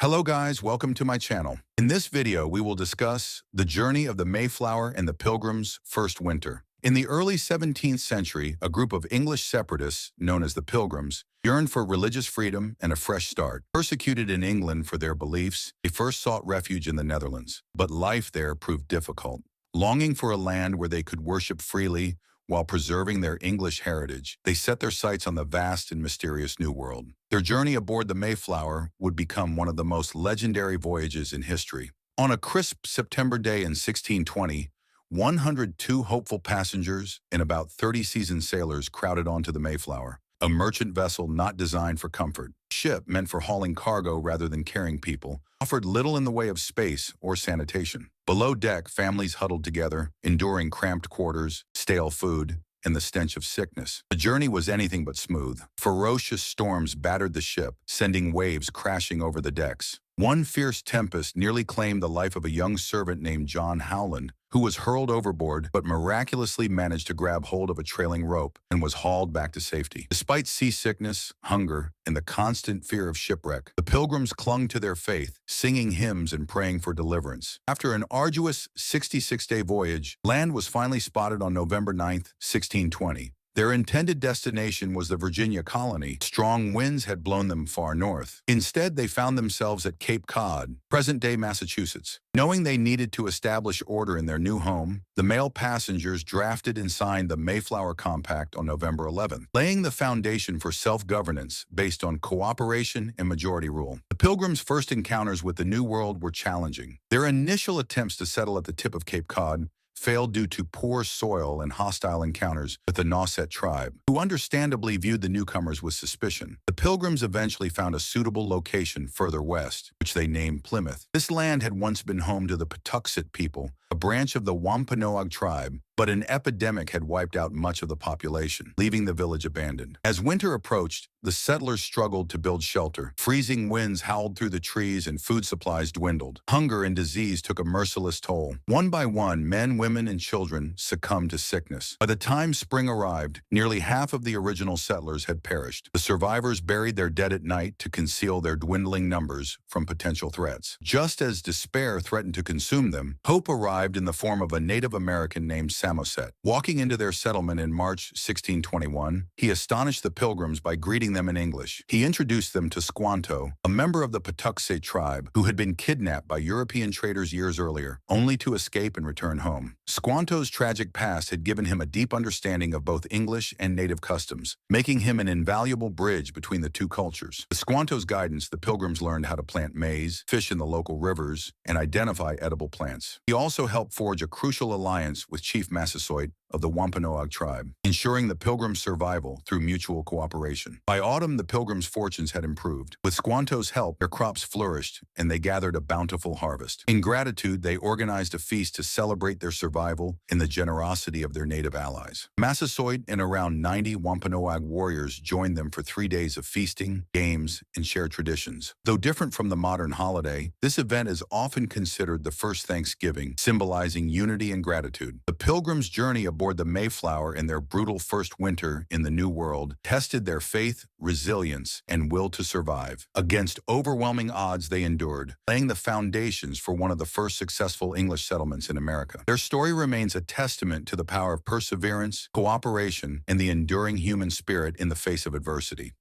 Hello guys, welcome to my channel. In this video, we will discuss the journey of the Mayflower and the Pilgrims First Winter. In the early 17th century, a group of English separatists, known as the Pilgrims, yearned for religious freedom and a fresh start. Persecuted in England for their beliefs, they first sought refuge in the Netherlands, but life there proved difficult. Longing for a land where they could worship freely while preserving their English heritage, they set their sights on the vast and mysterious New World. Their journey aboard the Mayflower would become one of the most legendary voyages in history. On a crisp September day in 1620, 102 hopeful passengers and about 30 seasoned sailors crowded onto the Mayflower, a merchant vessel not designed for comfort. The ship, meant for hauling cargo rather than carrying people, offered little in the way of space or sanitation. Below deck, families huddled together, enduring cramped quarters, stale food, and the stench of sickness. The journey was anything but smooth. Ferocious storms battered the ship, sending waves crashing over the decks. One fierce tempest nearly claimed the life of a young servant named John Howland, who was hurled overboard but miraculously managed to grab hold of a trailing rope and was hauled back to safety. Despite seasickness, hunger, and the constant fear of shipwreck, the Pilgrims clung to their faith, singing hymns and praying for deliverance. After an arduous 66-day voyage, land was finally spotted on November 9, 1620. Their intended destination was the Virginia colony. Strong winds had blown them far north. Instead, they found themselves at Cape Cod, present-day Massachusetts. Knowing they needed to establish order in their new home, the male passengers drafted and signed the Mayflower Compact on November 11th, laying the foundation for self-governance based on cooperation and majority rule. The Pilgrims' first encounters with the New World were challenging. Their initial attempts to settle at the tip of Cape Cod failed due to poor soil and hostile encounters with the Nauset tribe, who understandably viewed the newcomers with suspicion. The Pilgrims eventually found a suitable location further west, which they named Plymouth. This land had once been home to the Patuxet people, a branch of the Wampanoag tribe, but an epidemic had wiped out much of the population, leaving the village abandoned. As winter approached, the settlers struggled to build shelter. Freezing winds howled through the trees and food supplies dwindled. Hunger and disease took a merciless toll. One by one, men, women, and children succumbed to sickness. By the time spring arrived, nearly half of the original settlers had perished. The survivors buried their dead at night to conceal their dwindling numbers from potential threats. Just as despair threatened to consume them, hope arrived in the form of a Native American named Samoset. Walking into their settlement in March 1621, he astonished the Pilgrims by greeting them in English. He introduced them to Squanto, a member of the Patuxet tribe who had been kidnapped by European traders years earlier, only to escape and return home. Squanto's tragic past had given him a deep understanding of both English and native customs, making him an invaluable bridge between the two cultures. With Squanto's guidance, the Pilgrims learned how to plant maize, fish in the local rivers, and identify edible plants. He also helped forge a crucial alliance with Chief Massasoit of the Wampanoag tribe, ensuring the Pilgrims' survival through mutual cooperation. By autumn, the Pilgrims' fortunes had improved. With Squanto's help, their crops flourished, and they gathered a bountiful harvest. In gratitude, they organized a feast to celebrate their survival and the generosity of their native allies. Massasoit and around 90 Wampanoag warriors joined them for 3 days of feasting, games, and shared traditions. Though different from the modern holiday, this event is often considered the first Thanksgiving, symbolizing unity and gratitude. The Pilgrims' journey aboard the Mayflower in their brutal first winter in the New World tested their faith, resilience, and will to survive. Against overwhelming odds, they endured, laying the foundations for one of the first successful English settlements in America. Their story remains a testament to the power of perseverance, cooperation, and the enduring human spirit in the face of adversity.